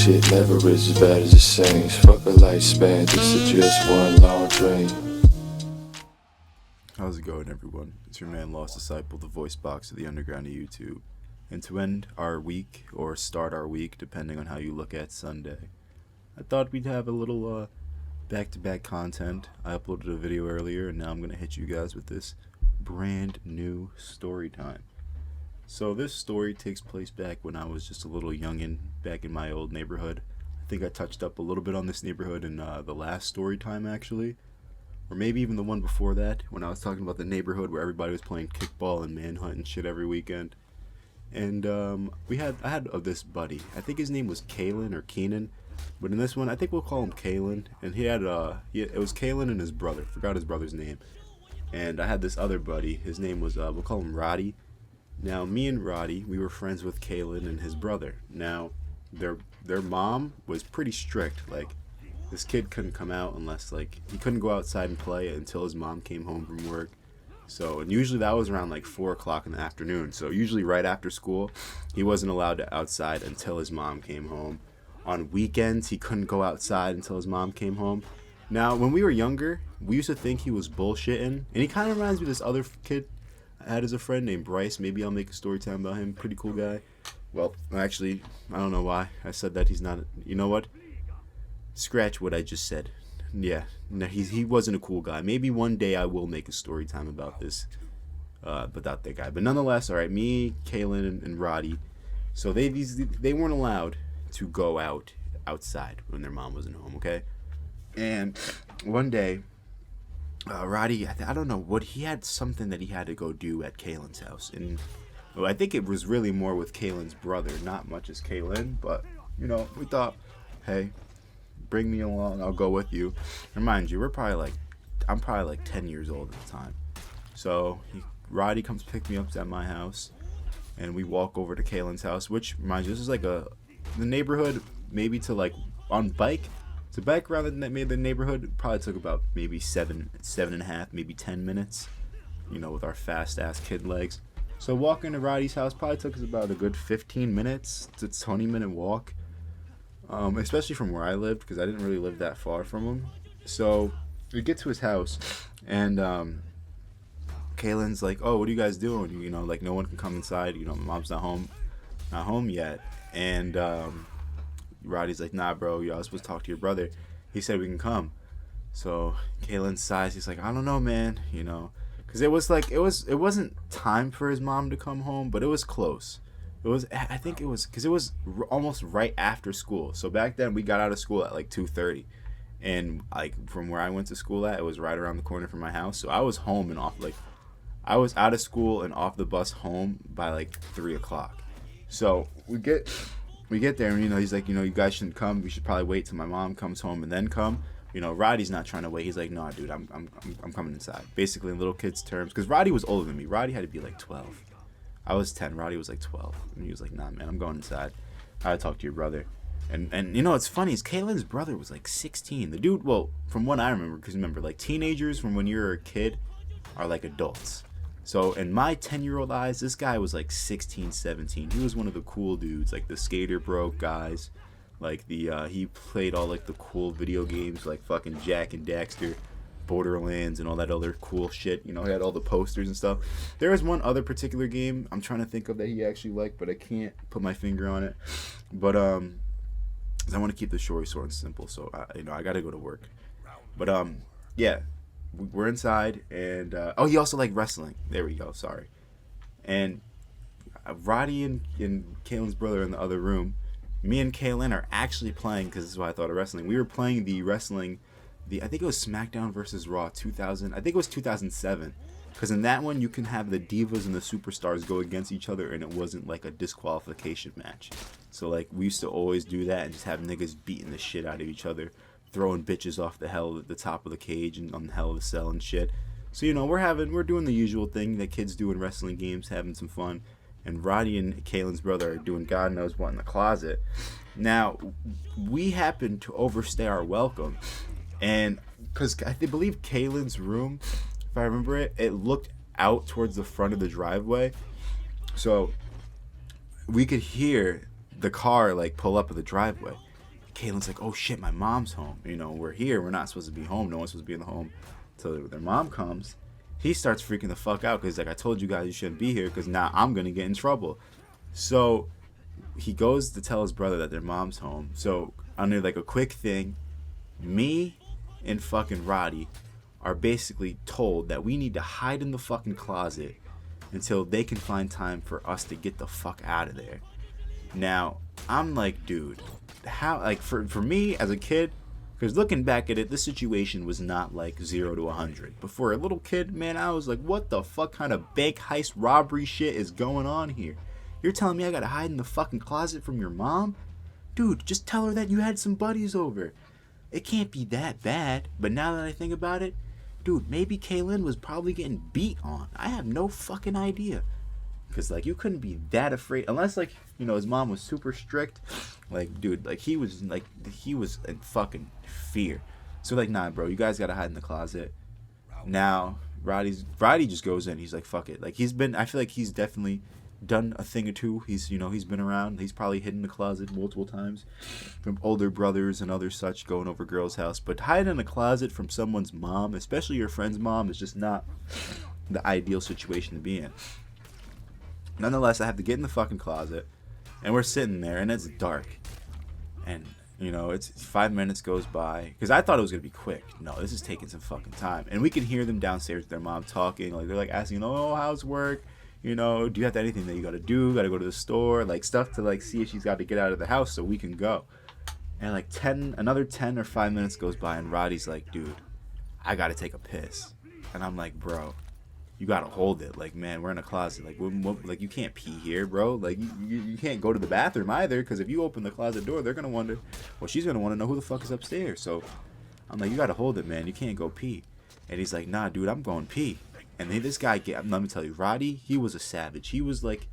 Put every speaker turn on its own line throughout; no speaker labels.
shit never is as bad as it seems. Fuck a lifespan, this is just one long dream.
How's it going, everyone? It's your man, Lost Disciple, the voice box of the underground of YouTube. And to end our week, or start our week, depending on how you look at Sunday, I thought we'd have a little back-to-back content. I uploaded a video earlier, and now I'm going to hit you guys with this brand new story time. So this story takes place back when I was just a little youngin', back in my old neighborhood. I think I touched up a little bit on this neighborhood in the last story time, actually. Or maybe even the one before that, when I was talking about the neighborhood where everybody was playing kickball and manhunt and shit every weekend. And I had this buddy. I think his name was Kalen or Keenan. But in this one, I think we'll call him Kalen. And it was Kalen and his brother. Forgot his brother's name. And I had this other buddy. His name was, we'll call him Roddy. Now, me and Roddy, we were friends with Kalen and his brother. Now, their mom was pretty strict. Like, this kid couldn't come out unless, like, he couldn't go outside and play until his mom came home from work. So, and usually that was around, like, 4 o'clock in the afternoon. So, usually right after school, he wasn't allowed to outside until his mom came home. On weekends, he couldn't go outside until his mom came home. Now, when we were younger, we used to think he was bullshitting. And he kind of reminds me of this other kid I had as a friend named Bryce. Maybe I'll make a story time about him. Pretty cool guy. Well, actually, I don't know why I said that. He's not. You know what? Scratch what I just said. Yeah, no, he wasn't a cool guy. Maybe one day I will make a story time about this, about that guy. But nonetheless, all right. Me, Kalen, and Roddy. So they weren't allowed to go outside when their mom wasn't home. Okay, and one day. Roddy, I don't know what he had, something that he had to go do at Kalen's house, and well, I think it was really more with Kalen's brother, not much as Kalen, but you know, we thought, hey, bring me along, I'll go with you. And mind you, I'm probably like 10 years old at the time. So Roddy comes to pick me up at my house, and we walk over to Kalen's house, which, mind you, this is like the neighborhood, maybe to like on bike. To bike around the neighborhood probably took about maybe 7.5, maybe 10 minutes, you know, with our fast-ass kid legs. So walking to Roddy's house probably took us about a good 15 minutes to 20-minute walk, especially from where I lived, because I didn't really live that far from him. So we get to his house, and Kalen's like, oh, what are you guys doing? You know, like, no one can come inside. You know, my mom's not home yet. And Roddy's like, nah, bro, I was supposed to talk to your brother. He said we can come. So Kalen sighs. He's like, I don't know, man. You know, because it wasn't time for his mom to come home, but it was close. I think it was because it was almost right after school. So back then we got out of school at like 2:30, and like from where I went to school at, it was right around the corner from my house. So I was home and off, like I was out of school and off the bus home by like 3 o'clock. So we get there, and, you know, he's like, you know, you guys shouldn't come. We should probably wait till my mom comes home and then come. You know, Roddy's not trying to wait. He's like, no, dude, I'm coming inside. Basically, in little kids' terms, because Roddy was older than me. Roddy had to be like 12. I was 10. Roddy was like 12. And he was like, nah, man, I'm going inside. I gotta talk to your brother. And you know, what's funny is Kalen's brother was like 16. The dude, well, from what I remember, because remember, like, teenagers from when you're a kid are like adults. So in my 10-year-old eyes, this guy was like 16, 17. He was one of the cool dudes, like the skater bro guys. Like he played all like the cool video games, like fucking Jak and Daxter, Borderlands, and all that other cool shit. You know, he had all the posters and stuff. There was one other particular game I'm trying to think of that he actually liked, but I can't put my finger on it. But I want to keep the story short and simple, so I got to go to work. But yeah. We're inside, and he also liked wrestling. There we go. Sorry. And Roddy and Kalen's brother in the other room. Me and Kalen are actually playing, because this is why I thought of wrestling. We were playing the wrestling, I think it was SmackDown versus Raw 2000. I think it was 2007. Because in that one, you can have the divas and the superstars go against each other, and it wasn't like a disqualification match. So like we used to always do that and just have niggas beating the shit out of each other, throwing bitches off the top of the cage and on the Hell of a Cell and shit. So, you know, we're doing the usual thing that kids do in wrestling games, having some fun. And Roddy and Kalen's brother are doing God knows what in the closet. Now, we happened to overstay our welcome. And because I believe Kalen's room, if I remember it looked out towards the front of the driveway. So we could hear the car like pull up at the driveway. Kaylin's like, oh shit, my mom's home. You know, we're here. We're not supposed to be home. No one's supposed to be in the home until their mom comes. He starts freaking the fuck out because, like, I told you guys you shouldn't be here because now I'm going to get in trouble. So he goes to tell his brother that their mom's home. So under, like, a quick thing, me and fucking Roddy are basically told that we need to hide in the fucking closet until they can find time for us to get the fuck out of there. Now, I'm like, dude, how, like, for me as a kid, because looking back at it, this situation was not like 0 to 100. But for a little kid, man, I was like, what the fuck kind of bank heist robbery shit is going on here? You're telling me I gotta hide in the fucking closet from your mom? Dude, just tell her that you had some buddies over. It can't be that bad. But now that I think about it, dude, maybe Kaylin was probably getting beat on. I have no fucking idea. Because, like, you couldn't be that afraid. Unless, like, you know, his mom was super strict. Like, dude, like, he was in fucking fear. So, like, nah, bro, you guys gotta hide in the closet. Now, Roddy just goes in. He's like, fuck it. Like, I feel like he's definitely done a thing or two. He's, you know, he's been around. He's probably hidden in the closet multiple times from older brothers and other such going over girls' house. But hiding in a closet from someone's mom, especially your friend's mom, is just not the ideal situation to be in. Nonetheless, I have to get in the fucking closet, and we're sitting there, and it's dark. And, you know, it's 5 minutes goes by, because I thought it was going to be quick. No, this is taking some fucking time. And we can hear them downstairs with their mom talking. Like, they're, like, asking, oh, how's work? You know, do you have anything that you got to do? Got to go to the store? Like, stuff to, like, see if she's got to get out of the house so we can go. And, like, another 10 or 5 minutes goes by, and Roddy's like, dude, I got to take a piss. And I'm like, bro, you gotta hold it. Like, man, we're in a closet. Like, like, you can't pee here, bro. Like, you can't go to the bathroom either, because if you open the closet door, they're gonna wonder, well, she's gonna want to know who the fuck is upstairs. So I'm like, you gotta hold it, man. You can't go pee. And he's like, nah, dude, I'm going pee. And then this guy, let me tell you, Roddy, he was a savage. He was like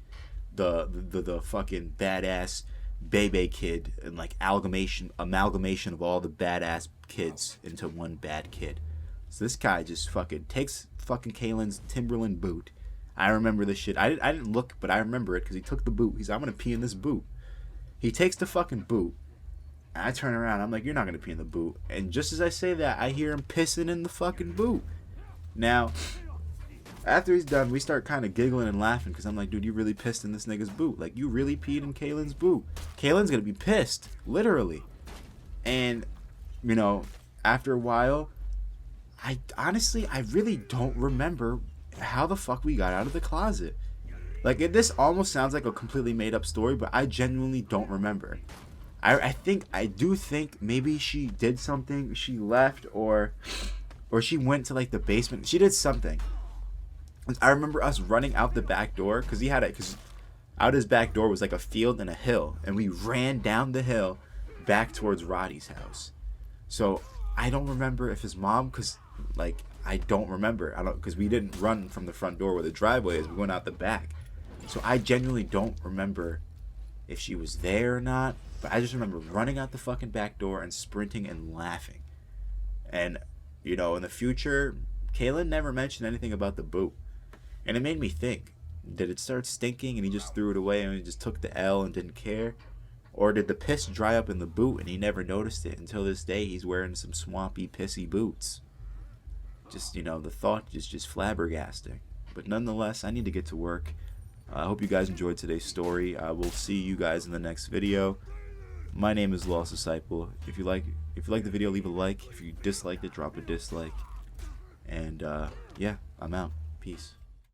the fucking badass Bebe kid, and like amalgamation of all the badass kids into one bad kid. So this guy just fucking takes fucking Kaylin's Timberland boot. I remember this shit. I didn't look, but I remember it because he took the boot. He's like, I'm gonna pee in this boot. He takes the fucking boot. And I turn around. I'm like, you're not gonna pee in the boot. And just as I say that, I hear him pissing in the fucking boot. Now, after he's done, we start kind of giggling and laughing because I'm like, dude, you really pissed in this nigga's boot. Like, you really peed in Kaylin's boot. Kaylin's gonna be pissed, literally. And, you know, after a while, I really don't remember how the fuck we got out of the closet. Like, this almost sounds like a completely made up story, but I genuinely don't remember. I do think maybe she did something. She left or she went to like the basement. She did something. I remember us running out the back door because out his back door was like a field and a hill, and we ran down the hill back towards Roddy's house. So I don't remember if his mom, I don't remember. Because we didn't run from the front door where the driveway is. We went out the back. So I genuinely don't remember if she was there or not. But I just remember running out the fucking back door and sprinting and laughing. And, you know, in the future, Kaylin never mentioned anything about the boot. And it made me think, did it start stinking and he just threw it away and he just took the L and didn't care? Or did the piss dry up in the boot and he never noticed it until this day he's wearing some swampy, pissy boots? Just, you know, the thought is just flabbergasting. But nonetheless, I need to get to work. I hope you guys enjoyed today's story. I will see you guys in the next video. My name is Lost Disciple. If you like the video, leave a like. If you disliked it, drop a dislike. And yeah, I'm out. Peace.